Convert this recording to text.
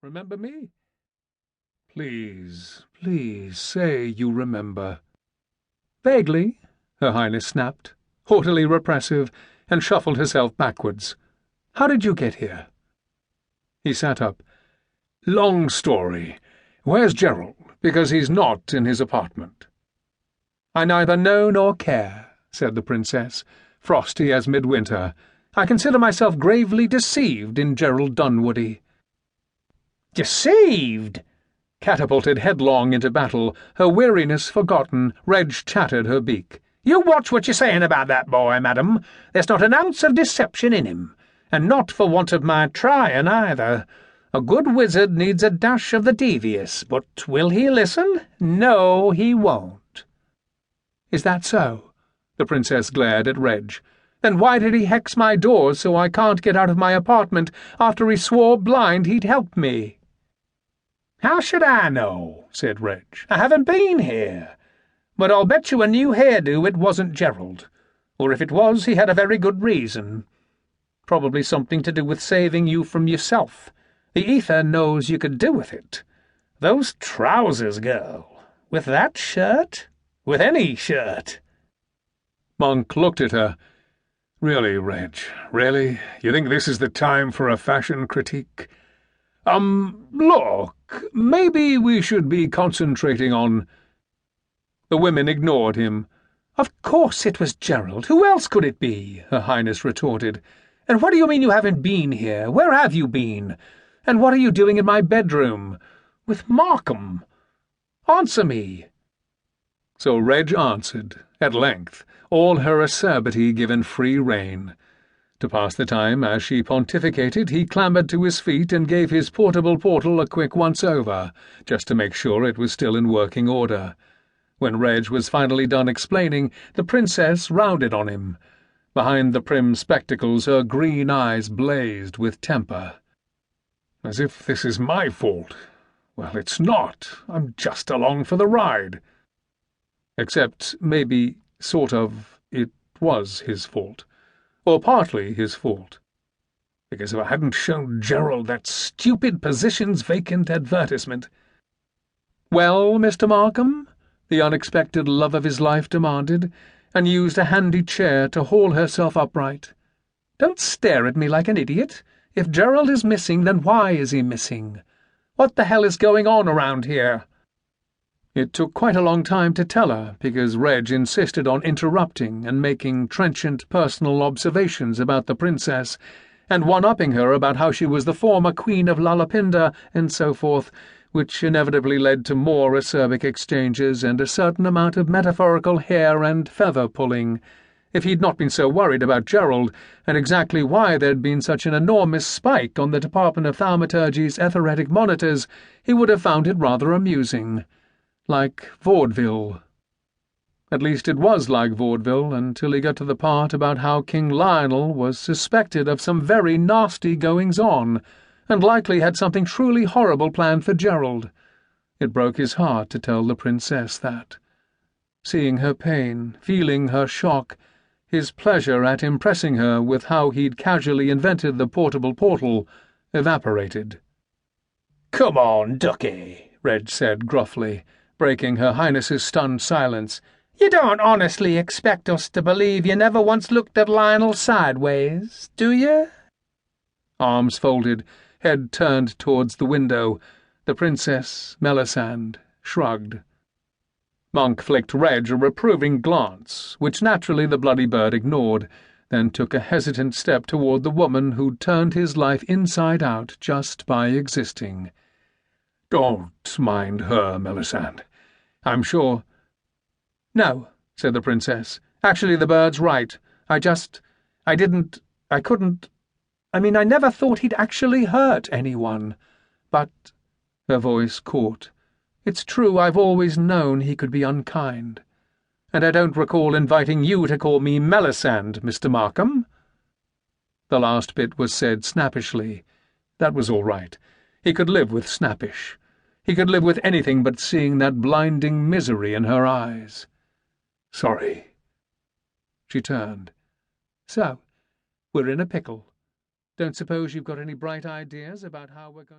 Remember me? Please, please say you remember. Vaguely, Her Highness snapped, haughtily repressive, and shuffled herself backwards. How did you get here? He sat up. Long story. Where's Gerald? Because he's not in his apartment. I neither know nor care, said the Princess, frosty as midwinter. I consider myself gravely deceived in Gerald Dunwoody. Deceived? Catapulted headlong into battle, her weariness forgotten, Reg chattered her beak. You watch what you're saying about that boy, madam. There's not an ounce of deception in him, and not for want of my trying either. A good wizard needs a dash of the devious, but will he listen? No, he won't. Is that so? The Princess glared at Reg. Then why did he hex my doors so I can't get out of my apartment after he swore blind he'd help me? How should I know? Said Reg. I haven't been here. But I'll bet you a new hairdo it wasn't Gerald. Or if it was, he had a very good reason. Probably something to do with saving you from yourself. The ether knows you could do with it. Those trousers, girl. With that shirt? With any shirt. Monk looked at her. Really, Reg, really? You think this is the time for a fashion critique? Look, maybe we should be concentrating on— The women ignored him. Of course it was Gerald. Who else could it be? Her Highness retorted. And what do you mean you haven't been here? Where have you been? And what are you doing in my bedroom? With Markham? Answer me. So Reg answered, at length, all her acerbity given free rein. To pass the time as she pontificated, he clambered to his feet and gave his portable portal a quick once-over, just to make sure it was still in working order. When Reg was finally done explaining, the Princess rounded on him. Behind the prim spectacles her green eyes blazed with temper. As if this is my fault. Well, it's not. I'm just along for the ride. Except, maybe, sort of, it was his fault. Or partly his fault. Because if I hadn't shown Gerald that stupid positions vacant advertisement— Well, Mr. Markham? The unexpected love of his life demanded, and used a handy chair to haul herself upright. Don't stare at me like an idiot. If Gerald is missing, then why is he missing? What the hell is going on around here? It took quite a long time to tell her, because Reg insisted on interrupting and making trenchant personal observations about the Princess, and one-upping her about how she was the former Queen of Lalapinda, and so forth, which inevitably led to more acerbic exchanges and a certain amount of metaphorical hair and feather-pulling. If he'd not been so worried about Gerald, and exactly why there'd been such an enormous spike on the Department of Thaumaturgy's etheretic monitors, he would have found it rather amusing. Like vaudeville. At least it was like vaudeville until he got to the part about how King Lionel was suspected of some very nasty goings-on, and likely had something truly horrible planned for Gerald. It broke his heart to tell the Princess that. Seeing her pain, feeling her shock, his pleasure at impressing her with how he'd casually invented the portable portal evaporated. "Come on, ducky," Reg said gruffly, breaking Her Highness's stunned silence. "You don't honestly expect us to believe you never once looked at Lionel sideways, do you?" Arms folded, head turned towards the window, the Princess, Melissande, shrugged. Monk flicked Reg a reproving glance, which naturally the bloody bird ignored, then took a hesitant step toward the woman who'd turned his life inside out just by existing. "Don't mind her, Melissande. I'm sure—" "No," said the Princess. "Actually, the bird's right. I never thought he'd actually hurt anyone. But—" her voice caught. "It's true I've always known he could be unkind. And I don't recall inviting you to call me Melissande, Mr. Markham." The last bit was said snappishly. That was all right. He could live with snappish. He could live with anything but seeing that blinding misery in her eyes. "Sorry." She turned. "So, we're in a pickle. Don't suppose you've got any bright ideas about how we're going to—